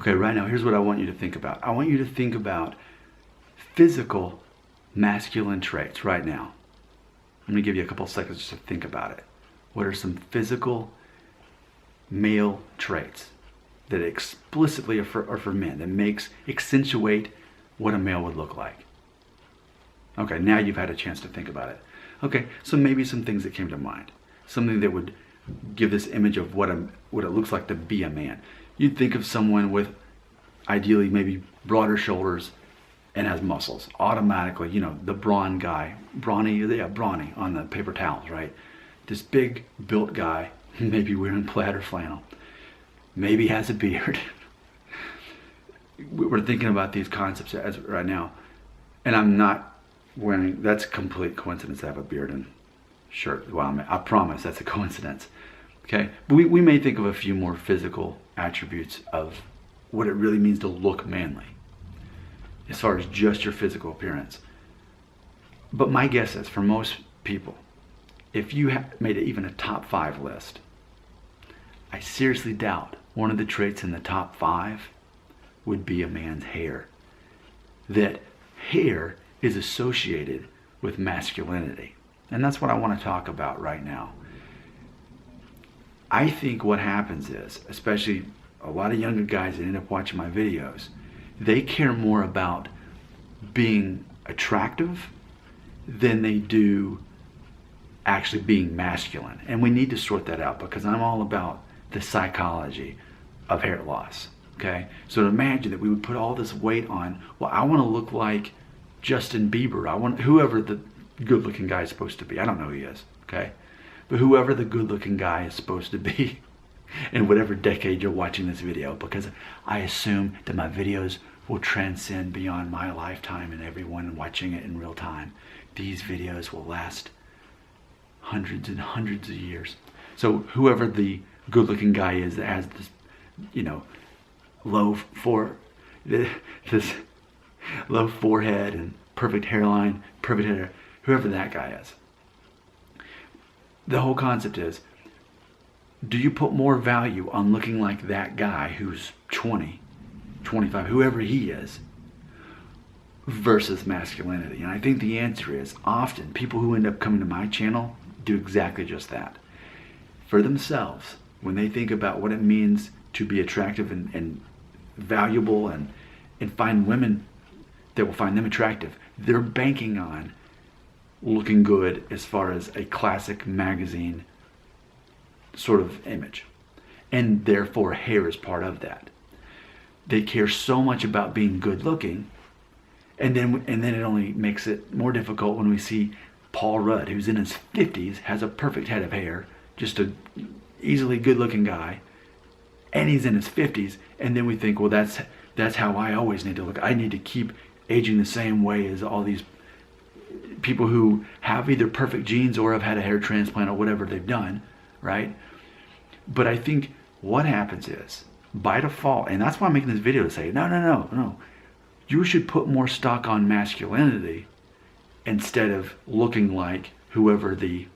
Okay, right now, here's what I want you to think about. I want you to think about physical masculine traits right now. I'm going to give you a couple seconds just to think about it. What are some physical male traits that explicitly are for men, that accentuate what a male would look like? Okay, now you've had a chance to think about it. Okay, so maybe some things that came to mind. Something that would give this image of what it looks like to be a man. You'd think of someone with ideally maybe broader shoulders and has muscles. Automatically, you know, the brawn guy. Brawny on the paper towels, right? This big built guy, maybe wearing plaid or flannel. Maybe has a beard. We're thinking about these concepts right now. And I'm not wearing, that's a complete coincidence to have a beard and shirt. Well, I promise that's a coincidence. Okay, but we may think of a few more physical attributes of what it really means to look manly, as far as just your physical appearance. But my guess is, for most people, if you made even a top 5 list, I seriously doubt one of the traits in the top 5 would be a man's hair. That hair is associated with masculinity. And that's what I want to talk about right now. I think what happens is, especially a lot of younger guys that end up watching my videos, they care more about being attractive than they do actually being masculine. And we need to sort that out, because I'm all about the psychology of hair loss. Okay? So to imagine that we would put all this weight on, well, I want to look like Justin Bieber. I want whoever the good-looking guy is supposed to be. I don't know who he is. Okay? But whoever the good-looking guy is supposed to be in whatever decade you're watching this video, because I assume that my videos will transcend beyond my lifetime and everyone watching it in real time. These videos will last hundreds and hundreds of years. So whoever the good-looking guy is that has this, you know, this low forehead and perfect hairline, perfect hair, whoever that guy is. The whole concept is, do you put more value on looking like that guy who's 20, 25, whoever he is, versus masculinity? And I think the answer is, often people who end up coming to my channel do exactly just that. For themselves, when they think about what it means to be attractive and valuable and find women that will find them attractive, they're banking on looking good as far as a classic magazine sort of image. And therefore hair is part of that. They care so much about being good looking, and then it only makes it more difficult when we see Paul Rudd, who's in his 50s, has a perfect head of hair, just a easily good looking guy, and he's in his 50s, and then we think, well, that's how I always need to look. I need to keep aging the same way as all these people who have either perfect genes or have had a hair transplant or whatever they've done, right? But I think what happens is, by default, and that's why I'm making this video to say, no. You should put more stock on masculinity instead of looking like whoever the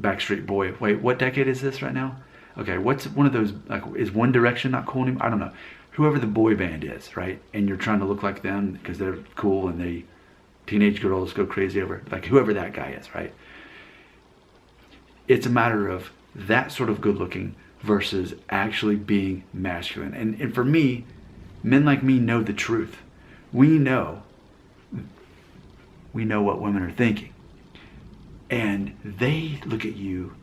Backstreet Boy. Wait, what decade is this right now? Okay, what's one of those, like, is One Direction not cool anymore? I don't know. Whoever the boy band is, right? And you're trying to look like them because they're cool and they teenage girls go crazy over, like whoever that guy is, right? It's a matter of that sort of good looking versus actually being masculine. And for me, men like me know the truth. We know what women are thinking. And they look at you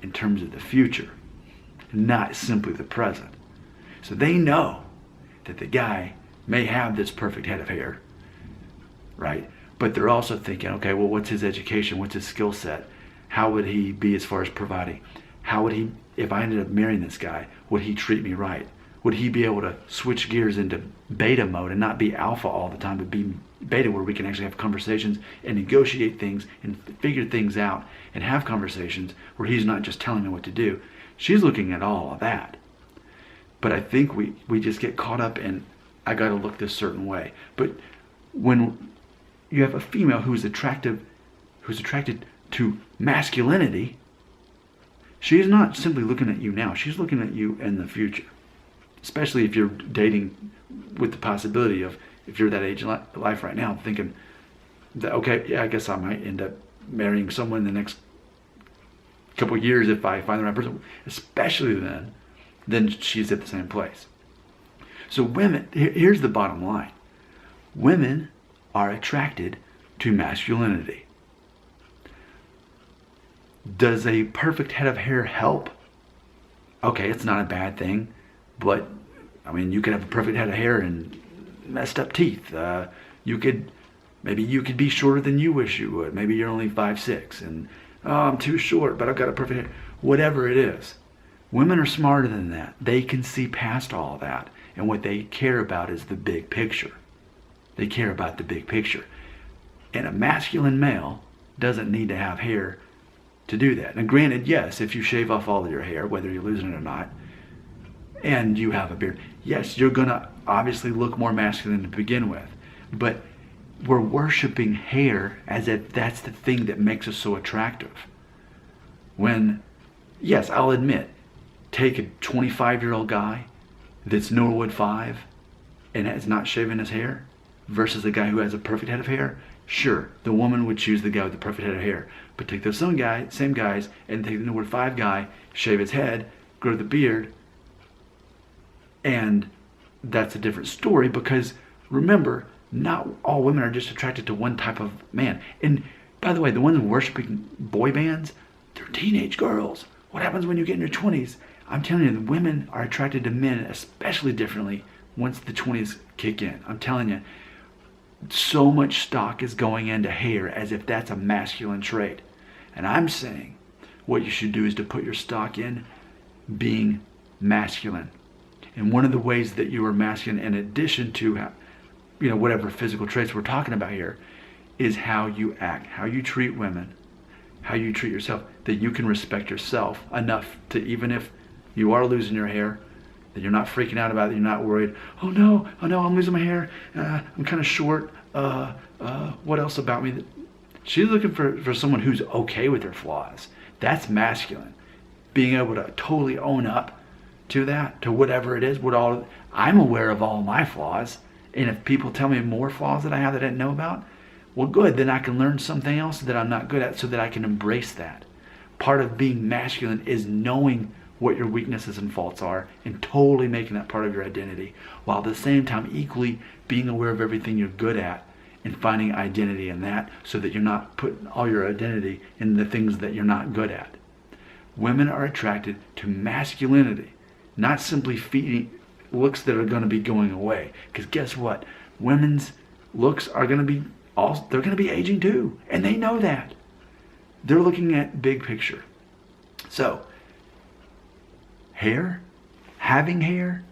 in terms of the future, not simply the present. So they know that the guy may have this perfect head of hair, right? But they're also thinking, okay, well, what's his education? What's his skill set? How would he be as far as providing? How would he, if I ended up marrying this guy, would he treat me right? Would he be able to switch gears into beta mode and not be alpha all the time, but be beta, where we can actually have conversations and negotiate things and figure things out and have conversations where he's not just telling me what to do? She's looking at all of that. But I think we just get caught up in, I got to look this certain way. But when you have a female who's attracted to masculinity, she's not simply looking at you now. She's looking at you in the future. especially if you're dating with the possibility of, if you're that age in life right now, thinking that, okay, yeah, I guess I might end up marrying someone in the next couple of years if I find the right person, especially then she's at the same place. So women, here's the bottom line. Women are attracted to masculinity. Does a perfect head of hair help? Okay, it's not a bad thing, but I mean, you could have a perfect head of hair and messed up teeth. Maybe you could be shorter than you wish you would. Maybe you're only 5'6", and I'm too short, but I've got a perfect head. Whatever it is, women are smarter than that. They can see past all that, and what they care about is the big picture. They care about the big picture. And a masculine male doesn't need to have hair to do that. And granted, yes, if you shave off all of your hair, whether you're losing it or not, and you have a beard, yes, you're going to obviously look more masculine to begin with. But we're worshiping hair as if that's the thing that makes us so attractive. When, yes, I'll admit, take a 25-year-old guy that's Norwood 5 and has not shaven his hair versus a guy who has a perfect head of hair. Sure, the woman would choose the guy with the perfect head of hair. But take those same guys and take the Norwood 5 guy, shave his head, grow the beard, and that's a different story, because remember, not all women are just attracted to one type of man. And by the way, the ones worshiping boy bands, they're teenage girls. What happens when you get in your 20s? I'm telling you, the women are attracted to men especially differently once the 20s kick in. I'm telling you, so much stock is going into hair as if that's a masculine trait. And I'm saying what you should do is to put your stock in being masculine. And one of the ways that you are masculine, in addition to whatever physical traits we're talking about here, is how you act, how you treat women, how you treat yourself, that you can respect yourself enough to, even if you are losing your hair, that you're not freaking out about it, you're not worried, oh no, I'm losing my hair, I'm kind of short, what else about me? She's looking for someone who's okay with her flaws. That's masculine. Being able to totally own up to that, to whatever it is, I'm aware of all my flaws, and if people tell me more flaws that I have that I didn't know about, well, good, then I can learn something else that I'm not good at so that I can embrace that. Part of being masculine is knowing what your weaknesses and faults are and totally making that part of your identity, while at the same time equally being aware of everything you're good at and finding identity in that, so that you're not putting all your identity in the things that you're not good at. Women are attracted to masculinity, not simply feeding looks that are going to be going away. Because guess what? Women's looks are going to be they're going to be aging too, and they know that. They're looking at big picture. So, hair, having hair,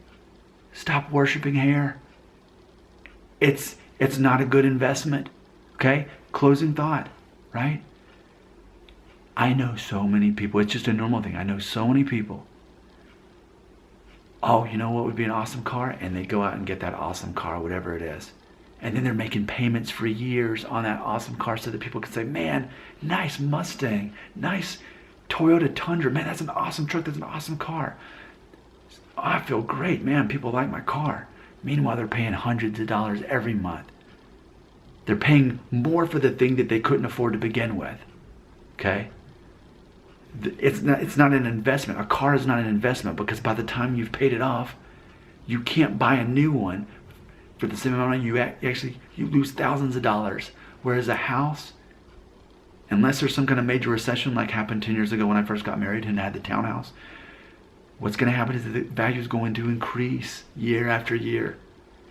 stop worshiping hair. It's not a good investment. Okay? Closing thought, right? I know so many people, it's just a normal thing. I know so many people, oh, you know what would be an awesome car? And they go out and get that awesome car, whatever it is. And then they're making payments for years on that awesome car so that people can say, man, nice Mustang, nice Toyota Tundra, man, that's an awesome truck, that's an awesome car. Oh, I feel great, man, people like my car. Meanwhile, they're paying hundreds of dollars every month. They're paying more for the thing that they couldn't afford to begin with, okay? It's not an investment. A car is not an investment, because by the time you've paid it off, you can't buy a new one for the same amount of money. You lose thousands of dollars. Whereas a house, unless there's some kind of major recession like happened 10 years ago when I first got married and had the townhouse, what's going to happen is the value is going to increase year after year.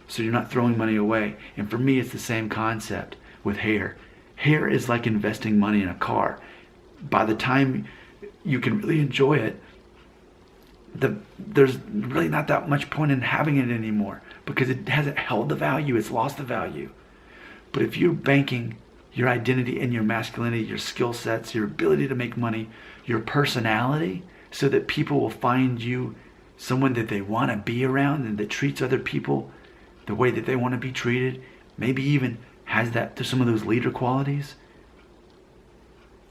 So you're not throwing money away. And for me, it's the same concept with hair. Hair is like investing money in a car. By the time you can really enjoy it, there's really not that much point in having it anymore, because it hasn't held the value, it's lost the value. But if you're banking your identity in your masculinity, your skill sets, your ability to make money, your personality, so that people will find you someone that they want to be around and that treats other people the way that they want to be treated, maybe even has that to some of those leader qualities,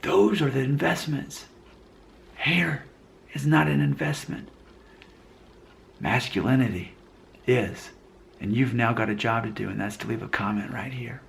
those are the investments. Hair is not an investment. masculinity is. And you've now got a job to do, and that's to leave a comment right here.